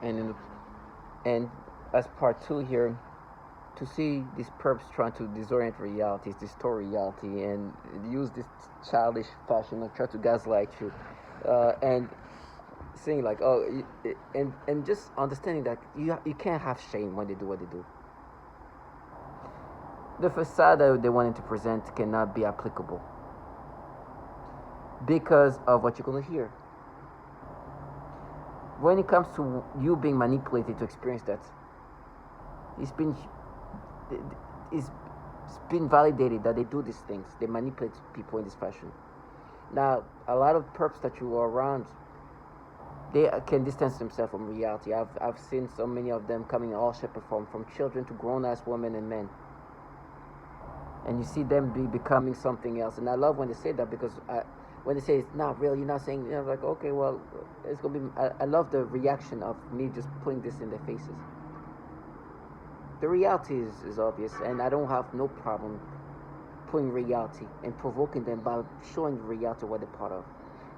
And and as part two here, to see these perps trying to disorient reality, distort reality, and use this childish fashion of try to gaslight you, and saying like, oh, and just understanding that you can't have shame when they do what they do. The facade that they wanted to present cannot be applicable because of what you're gonna hear. When it comes to you being manipulated to experience that, it's been it's been validated that they do these things. They manipulate people in this fashion. Now, a lot of perps that you are around, they can distance themselves from reality. I've seen so many of them coming in all shape or form, from children to grown ass women and men. And you see them becoming something else. And I love when they say that, because when they say it's not real, you're not saying, like, okay, well, it's gonna be. I love the reaction of me just putting this in their faces. The reality is obvious, and I don't have no problem putting reality and provoking them by showing the reality what they're part of.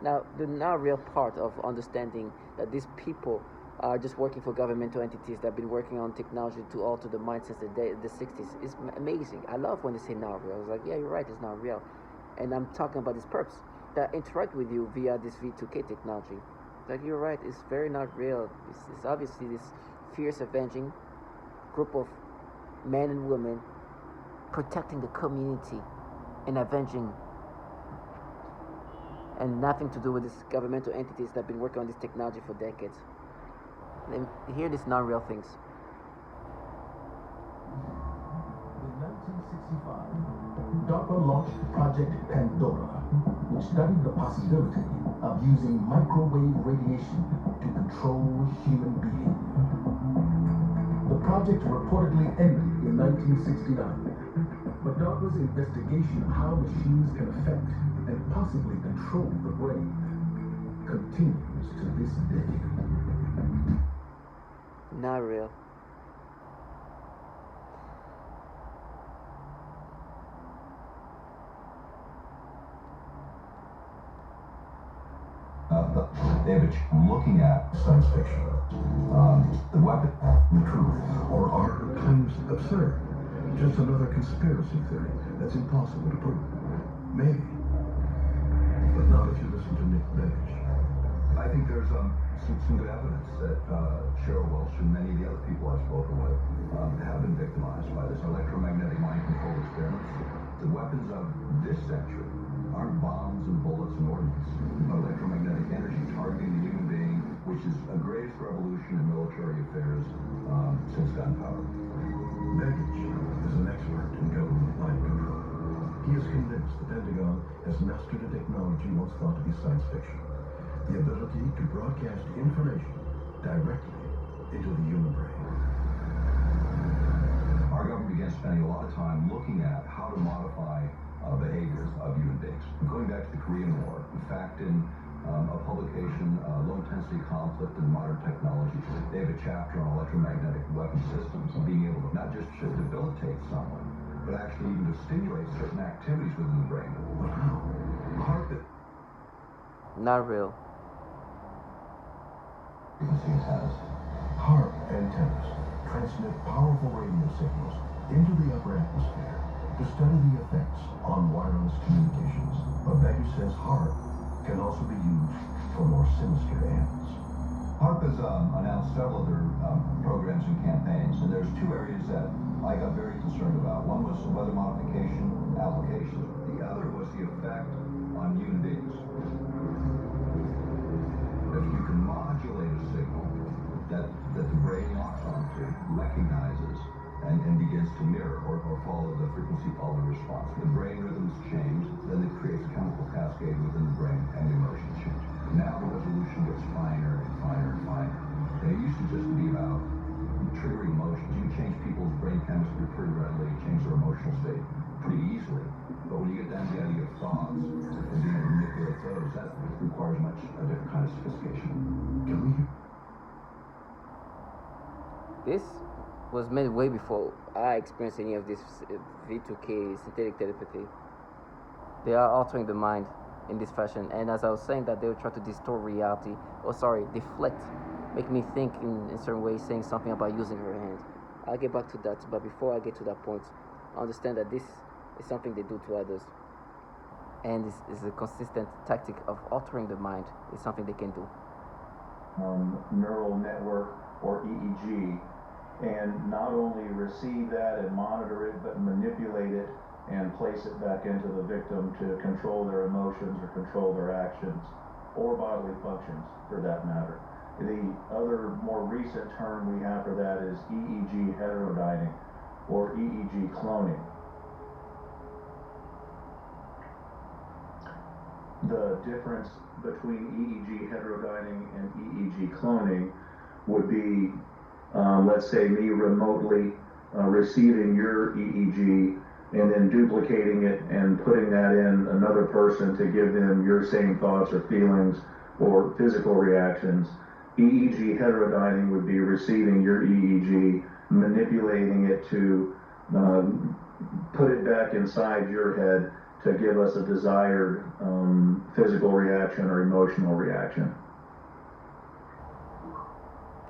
Now, the not real part of understanding that these people are just working for governmental entities that have been working on technology to alter the mind since the 60s is amazing. I love when they say not real. It's like, yeah, you're right, it's not real. And I'm talking about these perps that interact with you via this V2K technology. Like, you're right, it's very not real. It's obviously this fierce avenging group of men and women protecting the community and avenging, and nothing to do with these governmental entities that have been working on this technology for decades. And hear these non-real things. In 1965, DARPA launched Project Pandora, which studied the possibility of using microwave radiation to control human behavior. The project reportedly ended in 1969, but DARPA's investigation of how machines can affect and possibly control the brain continues to this day. Not real. David, looking at science fiction, the weapon, the truth, or are claims absurd? Just another conspiracy theory that's impossible to prove. Maybe, but not if you listen to Nick Bench. I think there's some good evidence that Cheryl Welch and many of the other people I've spoken with have been victimized by this electromagnetic mind control experiments. The weapons of this century aren't bombs and bullets and ordnance, but electromagnetic energy targeting the human being, which is a greatest revolution in military affairs since gunpowder. Baggage is an expert in government mind control. He is convinced the Pentagon has mastered a technology once thought to be science fiction. The ability to broadcast information directly into the human brain. Our government began spending a lot of time looking at how to modify behaviors of human beings. Going back to the Korean War, in fact, in a publication, Low Intensity Conflict in Modern Technology, they have a chapter on electromagnetic weapon systems and being able to not just to debilitate someone, but actually even to stimulate certain activities within the brain. Wow. Not real. Has HARP antennas transmit powerful radio signals into the upper atmosphere to study the effects on wireless communications. But Becker says HARP can also be used for more sinister ends. HARP has announced several other programs and campaigns, and there's two areas that I got very concerned about. One was weather modification applications. The other was the effect on human beings. If you can modulate a signal that the brain locks onto, recognizes, and begins to mirror or follow the frequency follow response. The brain rhythms change, then it creates a chemical cascade within the brain and the emotions change. Now the resolution gets finer and finer and finer. And it used to just be about triggering emotions. You can change people's brain chemistry pretty readily, change their emotional state pretty easily. But when you get down to the idea of thoughts and being able to manipulate those, that requires a different kind of sophistication. Can we? This was made way before I experienced any of this V2K synthetic telepathy. They are altering the mind in this fashion, and as I was saying that they will try to distort reality, deflect make me think in certain ways, saying something about using her hand. I'll get back to that, but before I get to that point, I understand that this is something they do to others, and this is a consistent tactic of altering the mind. It's something they can do. Neural network, or EEG, and not only receive that and monitor it, but manipulate it and place it back into the victim to control their emotions or control their actions, or bodily functions for that matter. The other more recent term we have for that is EEG heterodyning, or EEG cloning. The difference between EEG heterodyning and EEG cloning would be, let's say, me remotely receiving your EEG and then duplicating it and putting that in another person to give them your same thoughts or feelings or physical reactions. EEG heterodyning would be receiving your EEG, manipulating it to put it back inside your head to give us a desired physical reaction or emotional reaction.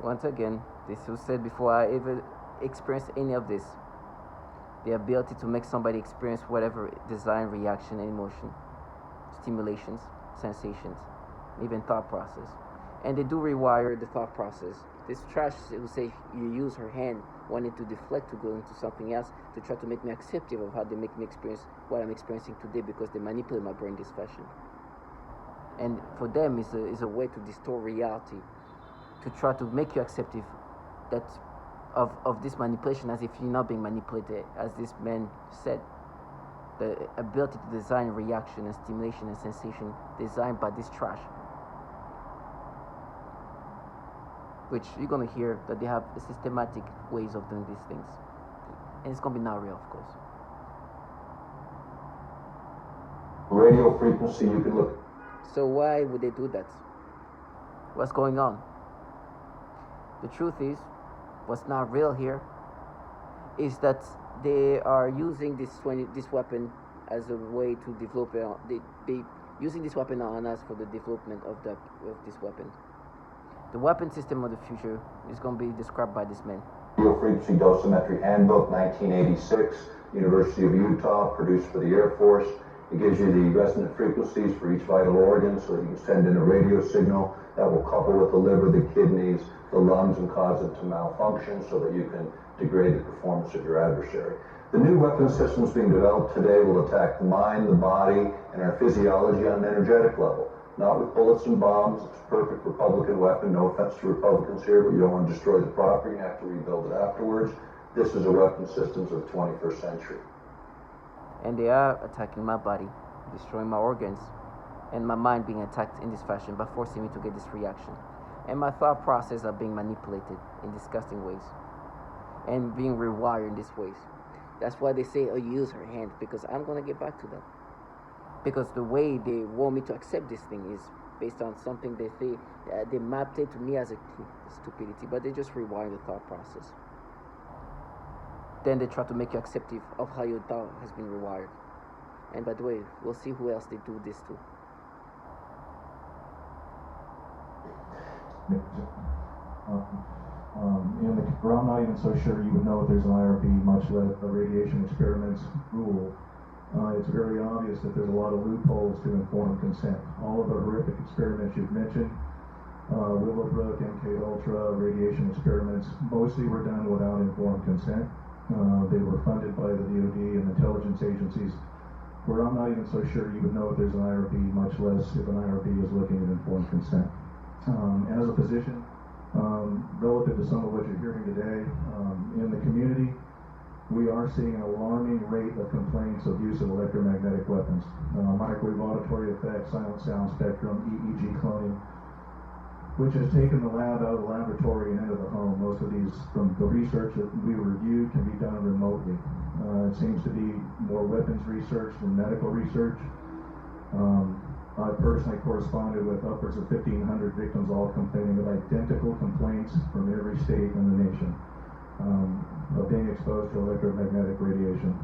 Once again, this was said before I ever experienced any of this. The ability to make somebody experience whatever desired reaction and emotion, stimulations, sensations, even thought process. And they do rewire the thought process. This trash will say you use her hand wanting to deflect to go into something else to try to make me acceptive of how they make me experience what I'm experiencing today, because they manipulate my brain this fashion. And for them is a way to distort reality, to try to make you acceptive that of this manipulation, as if you're not being manipulated, as this man said. The ability to design reaction and stimulation and sensation designed by this trash, which you're going to hear that they have systematic ways of doing these things. And it's going to be not real, of course. Radio frequency, you can look. So why would they do that? What's going on? The truth is, what's not real here is that they are using this weapon as a way to develop. They using this weapon on us for the development of this weapon. The weapon system of the future is going to be described by this man. Radio Frequency Dosimetry Handbook, 1986, University of Utah, produced for the Air Force. It gives you the resonant frequencies for each vital organ so that you can send in a radio signal that will couple with the liver, the kidneys, the lungs, and cause it to malfunction so that you can degrade the performance of your adversary. The new weapon systems being developed today will attack the mind, the body, and our physiology on an energetic level. Not with bullets and bombs. It's a perfect Republican weapon. No offense to Republicans here, but you don't want to destroy the property. You have to rebuild it afterwards. This is a weapon systems of the 21st century. And they are attacking my body, destroying my organs, and my mind being attacked in this fashion by forcing me to get this reaction. And my thought process are being manipulated in disgusting ways and being rewired in these ways. That's why they say, oh, use her hand, because I'm going to get back to that. Because the way they want me to accept this thing is based on something they say, they mapped it to me as a stupidity, but they just rewind the thought process. Then they try to make you acceptive of how your thought has been rewired. And by the way, we'll see who else they do this to. I'm not even so sure you would know if there's an IRB, much less a radiation experiments rule. It's very obvious that there's a lot of loopholes to informed consent. All of the horrific experiments you've mentioned, Willowbrook, MK Ultra, radiation experiments, mostly were done without informed consent. They were funded by the DoD and intelligence agencies, where I'm not even so sure you would know if there's an IRB, much less if an IRB is looking at informed consent. As a physician, relative to some of what you're hearing today, in the community, we are seeing an alarming rate of complaints of use of electromagnetic weapons. Microwave auditory effects, silent sound spectrum, EEG cloning, which has taken the lab out of the laboratory and into the home. Most of these, from the research that we reviewed, can be done remotely. It seems to be more weapons research than medical research. I personally corresponded with upwards of 1,500 victims, all complaining of identical complaints from every state in the nation of being exposed to electromagnetic radiation,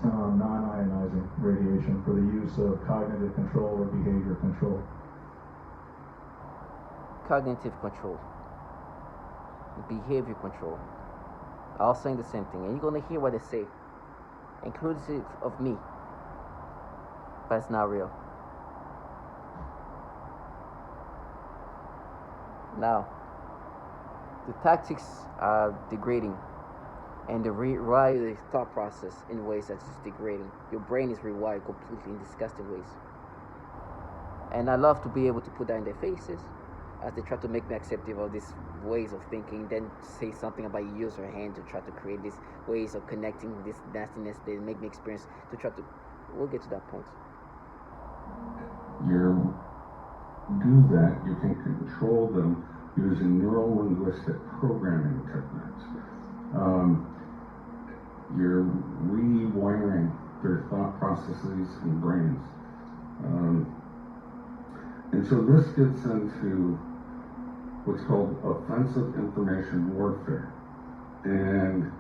non-ionizing radiation for the use of cognitive control or behavior control. Cognitive control. behavior control, all saying the same thing, and you're gonna hear what they say, inclusive of me, but it's not real. Now, the tactics are degrading, and they rewire the thought process in ways that's just degrading. Your brain is rewired completely in disgusting ways. And I love to be able to put that in their faces as they try to make me accepting of these ways of thinking, then say something about use your hand to try to create these ways of connecting this nastiness they make me experience to try to. We'll get to that point. You do that, you can control them using neuro-linguistic programming techniques. You're rewiring their thought processes and brains. And so this gets into what's called offensive information warfare. And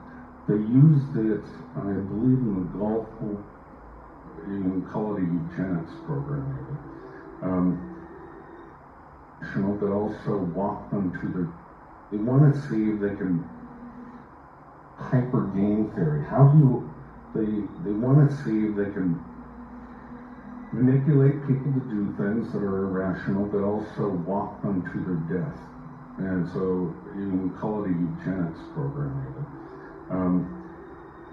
they used it, I believe, in the Gulf, you can call it a eugenics program maybe. That also walk them to they want to see if they can hyper game theory. How do you, they want to see if they can manipulate people to do things that are irrational, but also walk them to their death. And so you can call it a eugenics program even.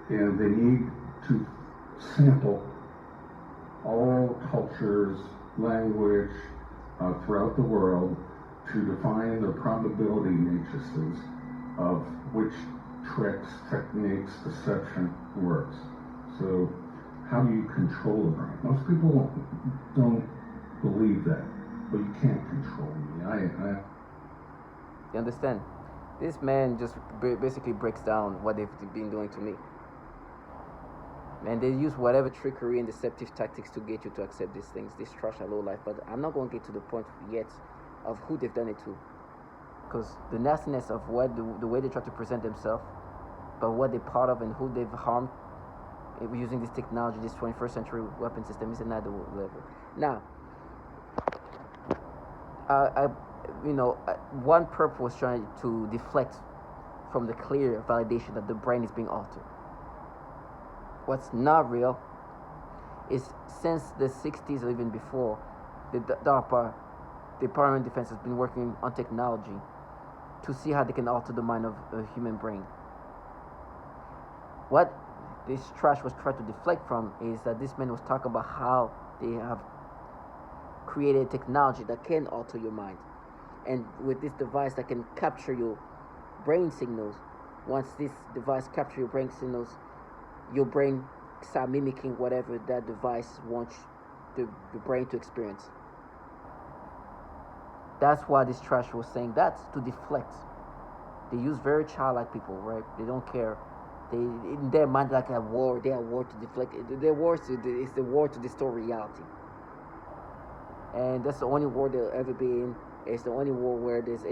And they need to sample all cultures, language, throughout the world to define the probability matrices of which tricks, techniques, deception works. So how do you control the brain? Most people don't believe that, but you can't control me. You understand? This man just basically breaks down what they've been doing to me. And they use whatever trickery and deceptive tactics to get you to accept these things, this trash and low life. But I'm not going to get to the point yet of who they've done it to. Because the nastiness of what the way they try to present themselves, but what they're part of and who they've harmed using this technology, this 21st century weapon system, is another level. Now, one purpose was trying to deflect from the clear validation that the brain is being altered. What's not real is since the 60s or even before, the DARPA, the Department of Defense, has been working on technology to see how they can alter the mind of a human brain. What this trash was trying to deflect from is that this man was talking about how they have created technology that can alter your mind. And with this device that can capture your brain signals, once this device captures your brain signals, your brain start mimicking whatever that device wants the brain to experience. That's why this trash was saying that, to deflect. They use very childlike people, right? They don't care. They, in their mind, like a war, they're at war to deflect. Their war is the war to distort reality. And that's the only war they'll ever be in. It's the only war where there's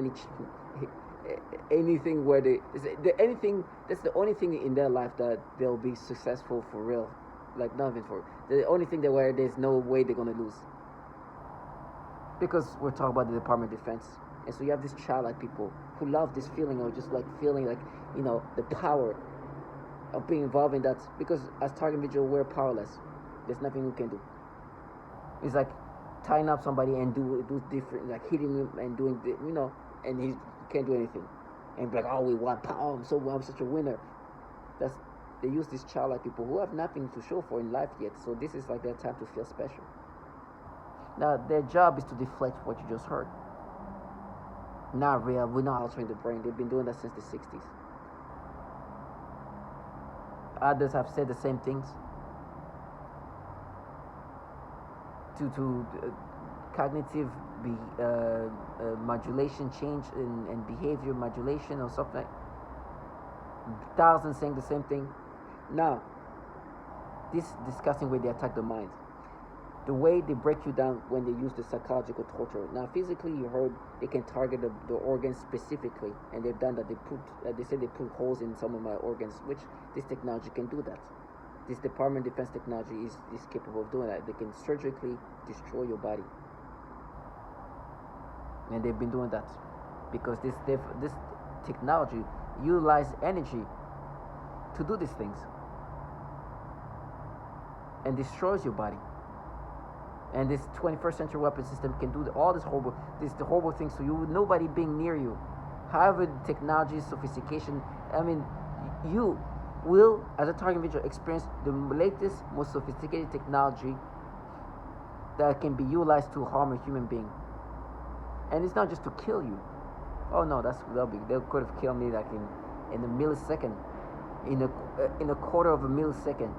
anything where that's the only thing in their life that they'll be successful for real, like nothing for the only thing that where there's no way they're gonna lose, because we're talking about the Department of Defense. And so you have these childlike people who love this feeling, or just like feeling like, the power of being involved in that, because as target individual we're powerless. There's nothing we can do. It's like tying up somebody and do different, like hitting him and doing and he can't do anything, and be like, oh, we want power, I'm such a winner. They use these childlike people who have nothing to show for in life yet, so this is like their time to feel special. Now their job is to deflect what you just heard. Not real. We're not altering the brain. They've been doing that since the 60s. Others have said the same things to cognitive modulation change and behavior modulation or something. Thousands saying the same thing. Now, this disgusting way they attack the mind, the way they break you down when they use the psychological torture. Now, physically, you heard they can target the organs specifically, and they've done that. They said they put holes in some of my organs, which this technology can do that. This Department of Defense technology is capable of doing that. They can surgically destroy your body, and they've been doing that because technology utilize energy to do these things and destroys your body. And this 21st century weapon system can do all the horrible things to you with nobody being near you. However, the technology, sophistication, I mean, you will, as a target individual, experience the latest, most sophisticated technology that can be utilized to harm a human being. And it's not just to kill you. Oh no, they could have killed me like in a millisecond, in a quarter of a millisecond.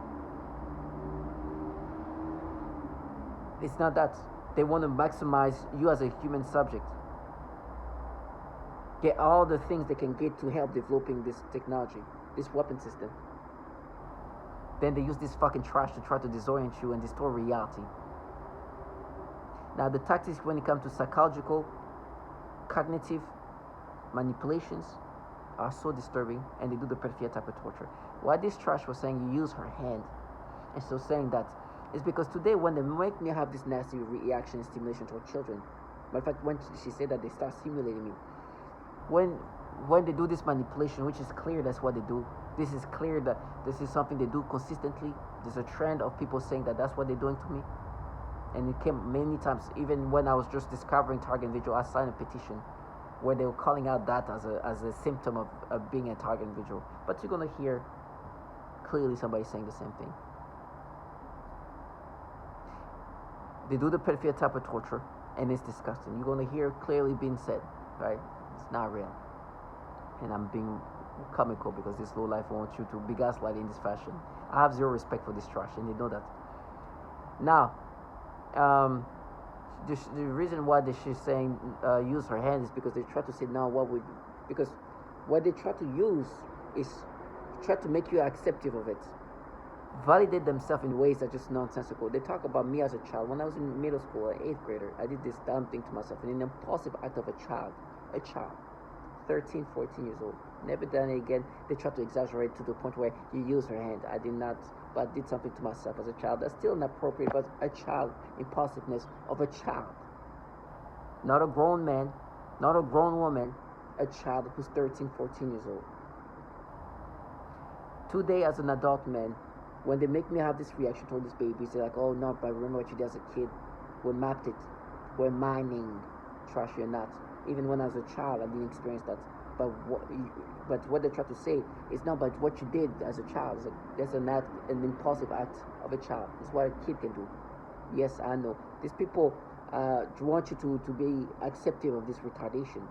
It's not that. They want to maximize you as a human subject. Get all the things they can get to help developing this technology, this weapon system. Then they use this fucking trash to try to disorient you and distort reality. Now the tactics when it comes to psychological, cognitive manipulations are so disturbing, and they do the pedophilia type of torture. What this trash was saying, you use her hand, and so saying that is because today when they make me have this nasty reaction and stimulation toward children, but in fact when she said that they start stimulating me, when they do this manipulation, which is clear that's what they do, this is clear that this is something they do consistently. There's a trend of people saying that that's what they're doing to me, and it came many times. Even when I was just discovering target individual, I signed a petition where they were calling out that as a symptom of being a target individual. But you're gonna hear clearly somebody saying the same thing. They do the pedophilia type of torture, and it's disgusting. You're gonna hear clearly being said, right? It's not real. And I'm being comical because this low life wants you to be gaslighted in this fashion. I have zero respect for this trash, and they know that. Now, the reason why she's saying use her hand is because they try to say now because what they try to use is try to make you acceptive of it, validate themselves in ways that are just nonsensical. They talk about me as a child. When I was in middle school, an 8th grader, I did this dumb thing to myself, an impulsive act of a child, 13, 14 years old. Never done it again. They try to exaggerate to the point where you use her hand. I did not, but I did something to myself as a child. That's still inappropriate, but a child, impulsiveness of a child. Not a grown man, not a grown woman, a child who's 13, 14 years old. Today, as an adult man, when they make me have this reaction toward this baby, they're like, oh no, but remember what you did as a kid. We mapped it. We're mining. Trash, you're not. Even when I was a child, I didn't experience that. But what they try to say is not about what you did as a child. That's an impulsive act of a child. It's what a kid can do. Yes, I know. These people want you to be accepting of this retardation.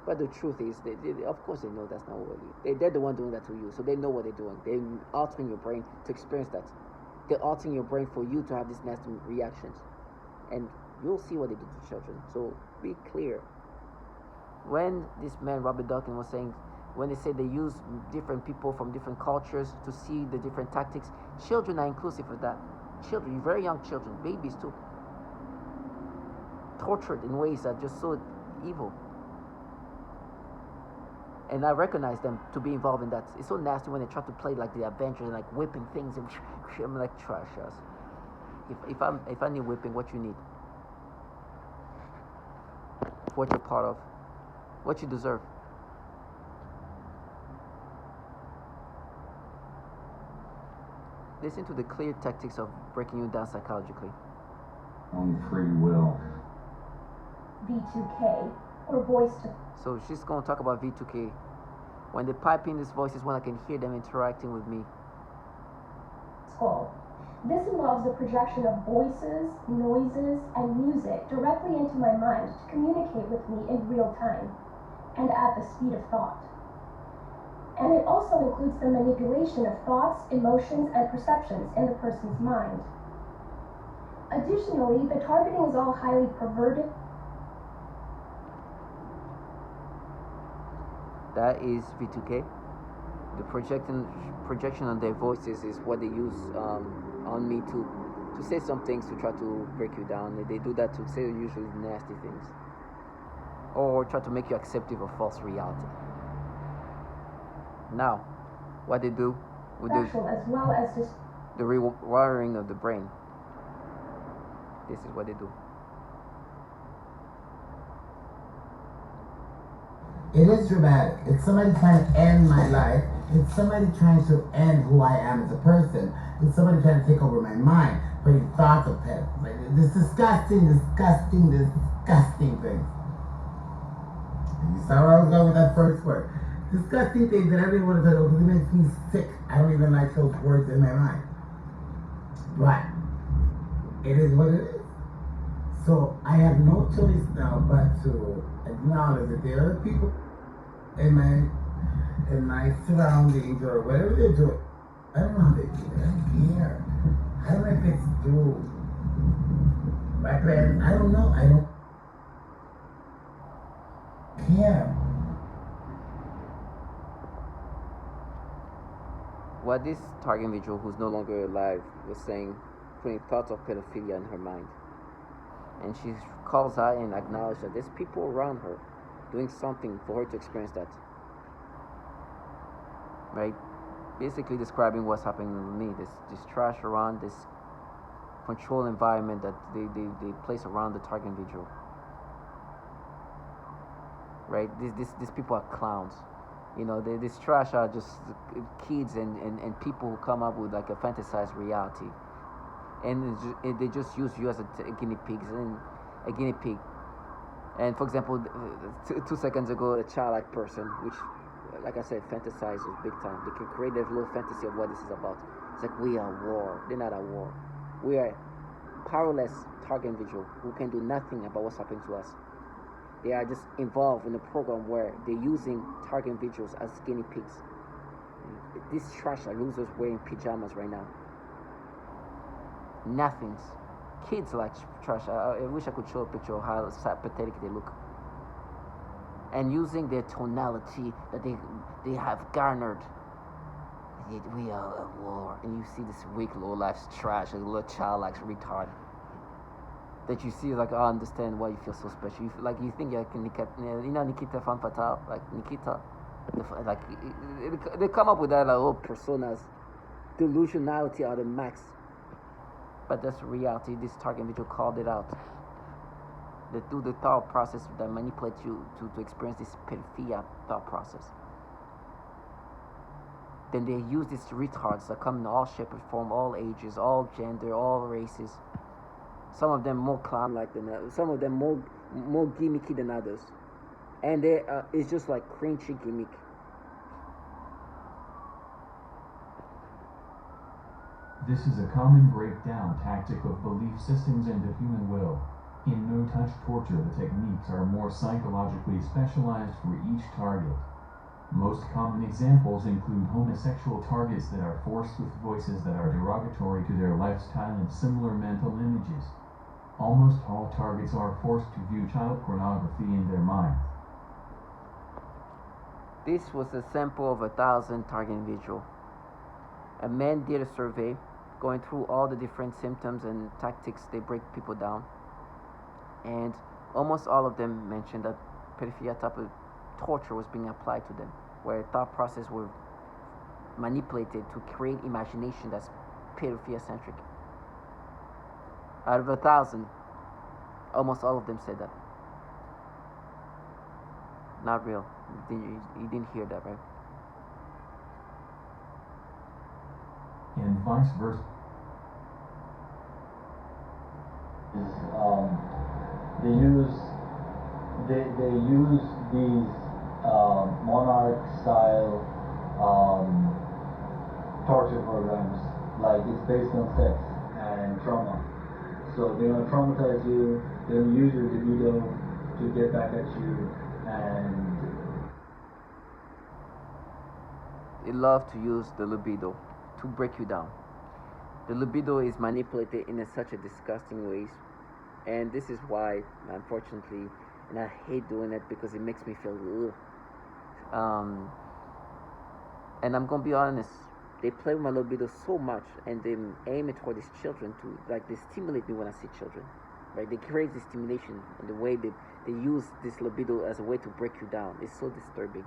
But the truth is, they of course they know that's not what they're the one doing that to you. So they know what they're doing. They're altering your brain to experience that. They're altering your brain for you to have these nasty reactions. And you'll see what they do to children. So be clear. When this man, Robert Duncan, was saying, when they say they use different people from different cultures to see the different tactics, children are inclusive of that. Children, very young children, babies too, tortured in ways that are just so evil. And I recognize them to be involved in that. It's so nasty when they try to play like the Avengers and like whipping things and I'm like trash ass. If I need whipping, what you need? What you're part of. What you deserve. Listen to the clear tactics of breaking you down psychologically. On free will. V2K, or voice to... So she's going to talk about V2K. When they pipe in these voices, when I can hear them interacting with me. Skull. This involves the projection of voices, noises, and music directly into my mind to communicate with me in real time and at the speed of thought. And it also includes the manipulation of thoughts, emotions, and perceptions in the person's mind. Additionally, the targeting is all highly perverted. That is V2K. The projection on their voices is what they use on me to say some things to try to break you down. They do that to say usually nasty things, or try to make you acceptive of false reality. Now, what they do with As well as just the rewiring of the brain. This is what they do. It is dramatic. It's somebody trying to end my life. It's somebody trying to end who I am as a person. It's somebody trying to take over my mind, putting thoughts of pets. Like this disgusting thing. You saw where I was going with that first word. Disgusting things that I don't even want to talk about because it makes me sick. I don't even like those words in my mind. But it is what it is. So I have no choice now but to acknowledge that there are people in my surroundings or whatever they're doing. I don't know how they do it. I don't care. I don't know if it's through my parents. I don't know. I don't care. What this target individual who's no longer alive was saying, putting thoughts of pedophilia in her mind. And she calls out and acknowledges that there's people around her doing something for her to experience that. Right? Basically describing what's happening to me. This trash around, this control environment that they place around the target individual. Right? These people are clowns. You know, this trash are just kids and people who come up with like a fantasized reality. And they just use you as a guinea pig. And for example, 2 seconds ago, a childlike person, which, like I said, fantasizes big time. They can create a little fantasy of what this is about. It's like we are at war. They're not at war. We are powerless target individual who can do nothing about what's happening to us. They are just involved in a program where they're using target individuals as guinea pigs. These trash are losers wearing pajamas right now. Nothings. Kids like trash. I wish I could show a picture of how sad, pathetic they look. And using their tonality that they have garnered. We are at war. And you see this weak, low-life trash, a little child like retard. That you see, like, I understand why you feel so special. You think you're like Nikita, Nikita Fan Fatale, like Nikita. They come up with that like little personas, delusionality are the max. But that's reality. This target individual called it out. They do the thought process that manipulates you to experience this pedophilia thought process. Then they use these retards that come in all shapes and form, all ages, all gender, all races. Some of them more clown-like than others. Some of them more gimmicky than others. And it's just like cringy gimmick. This is a common breakdown tactic of belief systems and the human will. In no-touch torture, the techniques are more psychologically specialized for each target. Most common examples include homosexual targets that are forced with voices that are derogatory to their lifestyle and similar mental images. Almost all targets are forced to view child pornography in their minds. This was a sample of 1,000 target individuals. A man did a survey going through all the different symptoms and tactics they break people down. And almost all of them mentioned that pedophilia type of torture was being applied to them, where thought process were manipulated to create imagination that's pedophilia-centric. Out of 1,000, almost all of them said that. Not real. You didn't hear that, right? And vice versa. They use these monarch style torture programs, like it's based on sex and trauma. So they're gonna traumatize you, they're gonna use your libido to get back at you, and they love to use the libido to break you down. The libido is manipulated in such a disgusting ways, and this is why, unfortunately, and I hate doing it because it makes me feel and I'm gonna be honest, they play with my libido so much, and they aim it toward these children to, like, they stimulate me when I see children, right? They crave this stimulation, and the way they use this libido as a way to break you down is so disturbing.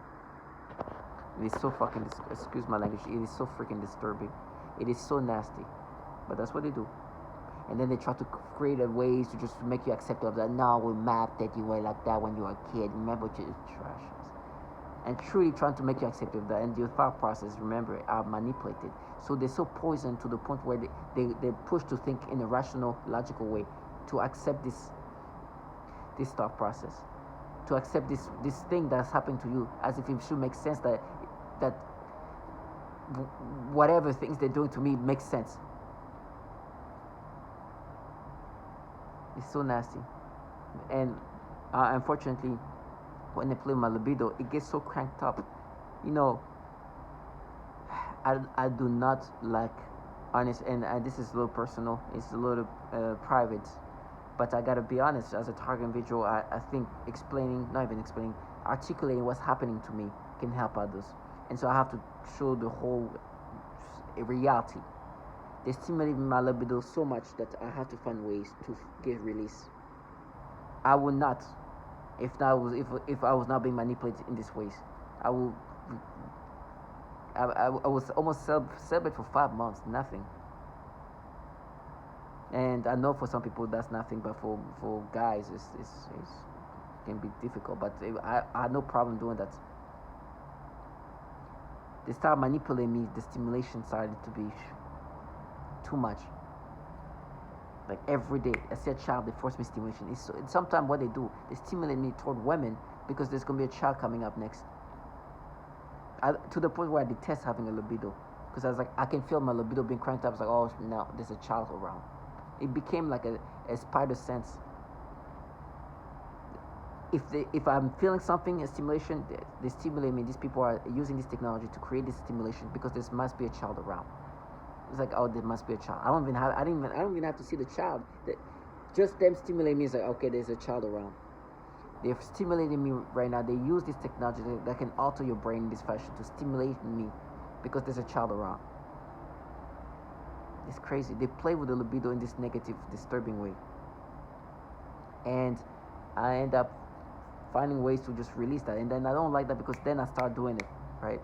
It is so fucking, excuse my language, it is so freaking disturbing. It is so nasty, but that's what they do. And then they try to create ways to just make you accept of that. No, we're mad that you were like that when you were a kid. Remember what you trash. and truly trying to make you accept of that. And your thought process, remember, are manipulated. So they're so poisoned to the point where they're pushed to think in a rational, logical way to accept this thought process, to accept this thing that's happened to you as if it should make sense, that whatever things they're doing to me makes sense. It's so nasty. And unfortunately, when I play my libido, it gets so cranked up. You know, I do not like honest, and this is a little personal, it's a little private, but I gotta be honest, as a target individual, I think articulating what's happening to me can help others. And so I have to show the whole reality. They stimulate my libido so much that I have to find ways to get release. I would not, if I was not being manipulated in these ways. I was almost celibate for 5 months, nothing. And I know for some people that's nothing, but for guys it's can be difficult. But I had no problem doing that. They started manipulating me. The stimulation started to be too much. Like every day, I see a child, they force me stimulation. It's sometimes what they do, they stimulate me toward women because there's gonna be a child coming up next. To the point where I detest having a libido, because I was like, I can feel my libido being cranked up. I was like, oh no, there's a child around. It became like a spider sense. If I'm feeling something, a stimulation, they stimulate me. These people are using this technology to create this stimulation because there must be a child around. It's like, oh, there must be a child. I don't even have to see the child. Just them stimulating me is like, okay, there's a child around. They're stimulating me right now. They use this technology that can alter your brain in this fashion to stimulate me because there's a child around. It's crazy. They play with the libido in this negative, disturbing way. And I end up finding ways to just release that. And then I don't like that because then I start doing it, right?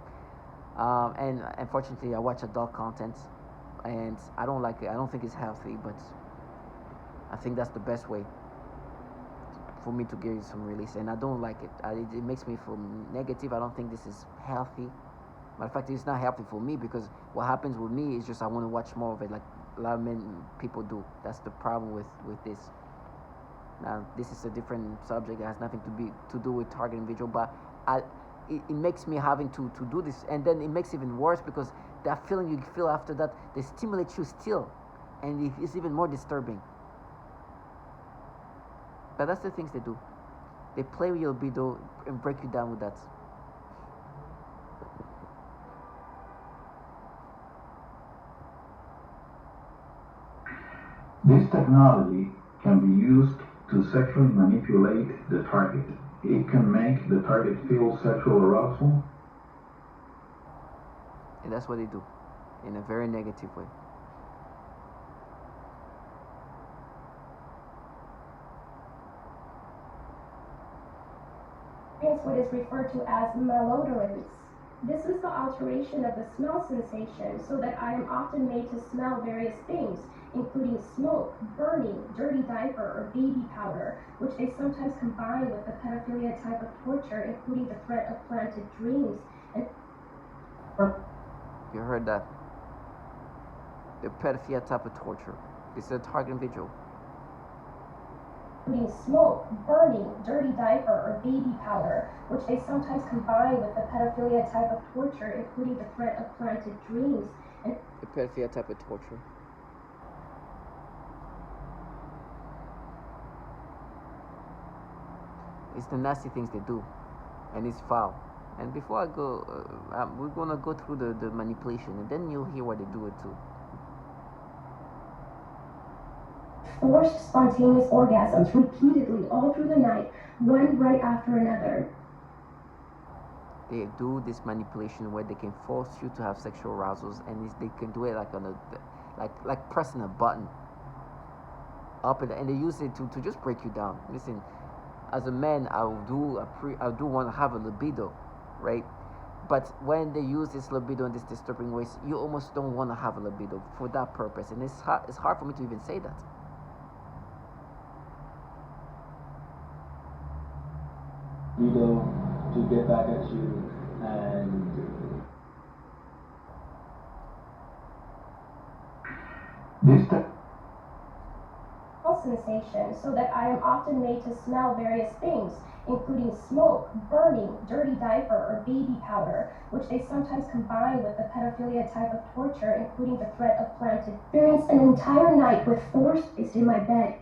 And unfortunately, I watch adult content. And I don't like it. I don't think it's healthy, but I think that's the best way for me to get some release. And I don't like it. It makes me feel negative. I don't think this is healthy. Matter of fact, it's not healthy for me because what happens with me is just I want to watch more of it, like a lot of people do. That's the problem with this. Now, this is a different subject. It has nothing to do with target individual, but it makes me having to do this, and then it makes it even worse because that feeling you feel after that, they stimulate you still, and it's even more disturbing. But that's the things they do. They play with your libido and break you down with that. This technology can be used to sexually manipulate the target. It can make the target feel sexual arousal. And that's what they do, in a very negative way. It's what is referred to as malodorance. This is the alteration of the smell sensation so that I am often made to smell various things, including smoke, burning, dirty diaper, or baby powder, which they sometimes combine with the pedophilia type of torture, including the threat of planted dreams. And you heard that. The pedophilia type of torture. This is a target individual. Including smoke, burning, dirty diaper, or baby powder, which they sometimes combine with the pedophilia type of torture, including the threat of planted dreams. And the pedophilia type of torture. It's the nasty things they do, and it's foul. And before I go, we're gonna go through the manipulation, and then you'll hear why they do it too. Forced spontaneous orgasms repeatedly all through the night, one right after another. They do this manipulation where they can force you to have sexual arousals, and they can do it like on like pressing a button up, and they use it to just break you down. Listen, as a man, I do want to have a libido, right? But when they use this libido in this disturbing ways, you almost don't want to have a libido for that purpose, and it's hard for me to even say that. Libido to get back at you and sensation, so that I am often made to smell various things, including smoke, burning, dirty diaper, or baby powder, which they sometimes combine with the pedophilia type of torture, including the threat of planted. Experienced an entire night with force placed in my bed.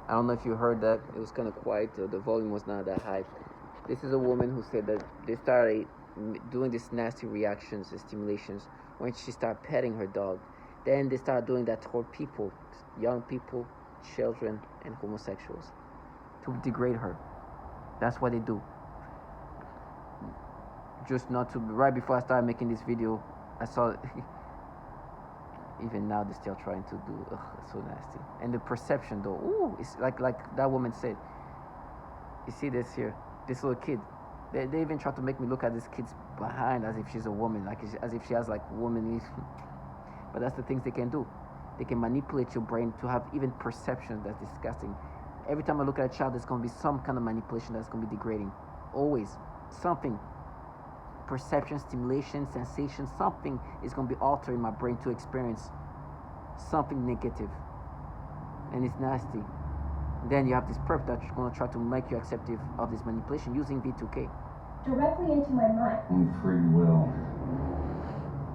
I don't know if you heard that. It was kind of quiet. The volume was not that high. This is a woman who said that they started doing these nasty reactions and stimulations when she started petting her dog. Then they started doing that toward people, young people, children, and homosexuals, to degrade her. That's what they do. Just not to. Right before I started making this video, I saw. Even now they're still trying to do. Ugh, it's so nasty. And the perception though, ooh, it's like that woman said. You see this here, this little kid. They even try to make me look at this kid's behind as if she's a woman, like as if she has like woman. But that's the things they can do. They can manipulate your brain to have even perception that's disgusting. Every time I look at a child, there's gonna be some kind of manipulation that's gonna be degrading. Always something. Perception, stimulation, sensation, something is going to be altering my brain to experience something negative, and it's nasty. Then you have this perp that's going to try to make you acceptive of this manipulation using V2K. Directly into my mind. Free will.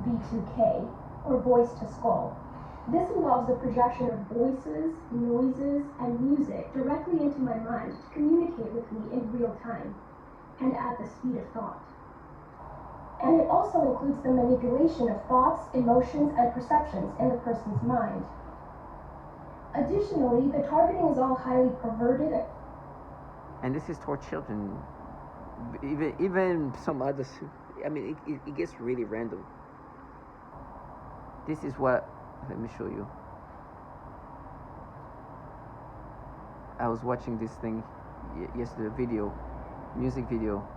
V2K, or voice to skull. This involves the projection of voices, noises, and music directly into my mind to communicate with me in real time and at the speed of thought. And it also includes the manipulation of thoughts, emotions, and perceptions in the person's mind. Additionally, the targeting is all highly perverted. And this is toward children. Even some others. I mean, it gets really random. This is what. Let me show you. I was watching this thing yesterday, video, music video.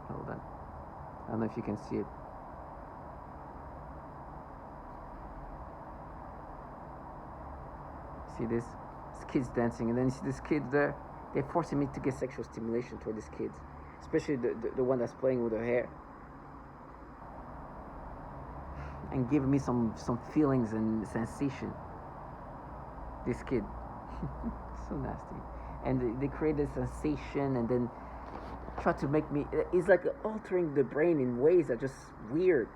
Hold on. I don't know if you can see it. See this? This kid's dancing, and then you see this kid there. They're forcing me to get sexual stimulation toward these kids, especially the one that's playing with her hair, and giving me some feelings and sensation. This kid, so nasty, and they create this sensation, and then try to make me. It's like altering the brain in ways that are just weird,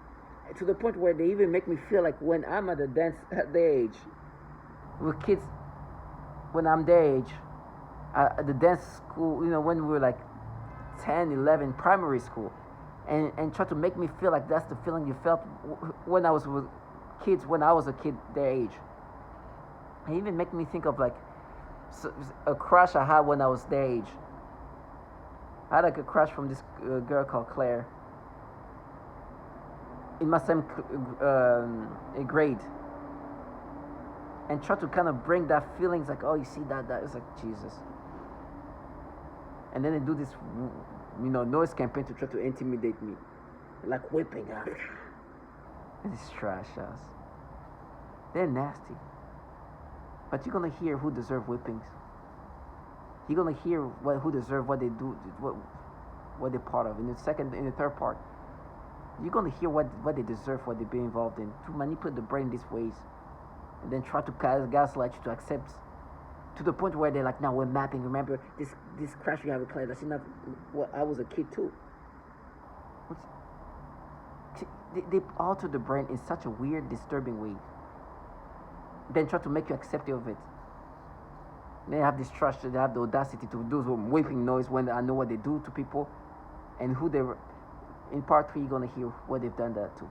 to the point where they even make me feel like when I'm at their age, with kids, when I'm their age, at the dance school, when we were like 10, 11, primary school, and try to make me feel like that's the feeling you felt when I was with kids when I was a kid their age. It even make me think of like a crush I had when I was their age. I had like a crush from this girl called Claire in my same grade, and try to kind of bring that feelings like, oh, you see that it's like Jesus. And then they do this, noise campaign to try to intimidate me, like whipping us. This trash ass. They're nasty. But you're gonna hear who deserve whippings. You're gonna hear who deserve what they do, what they're part of. In the third part, you're gonna hear what they deserve, what they've been involved in, to manipulate the brain these ways, and then try to gaslight you to accept, to the point where they're like, now we're mapping. Remember this crash we have with Claire? That's enough. Well, I was a kid too. They alter the brain in such a weird, disturbing way. Then try to make you accepting of it. They have this trust, they have the audacity to do some weeping noise when I know what they do to people and who they were. In part 3, you're gonna hear what they've done that to.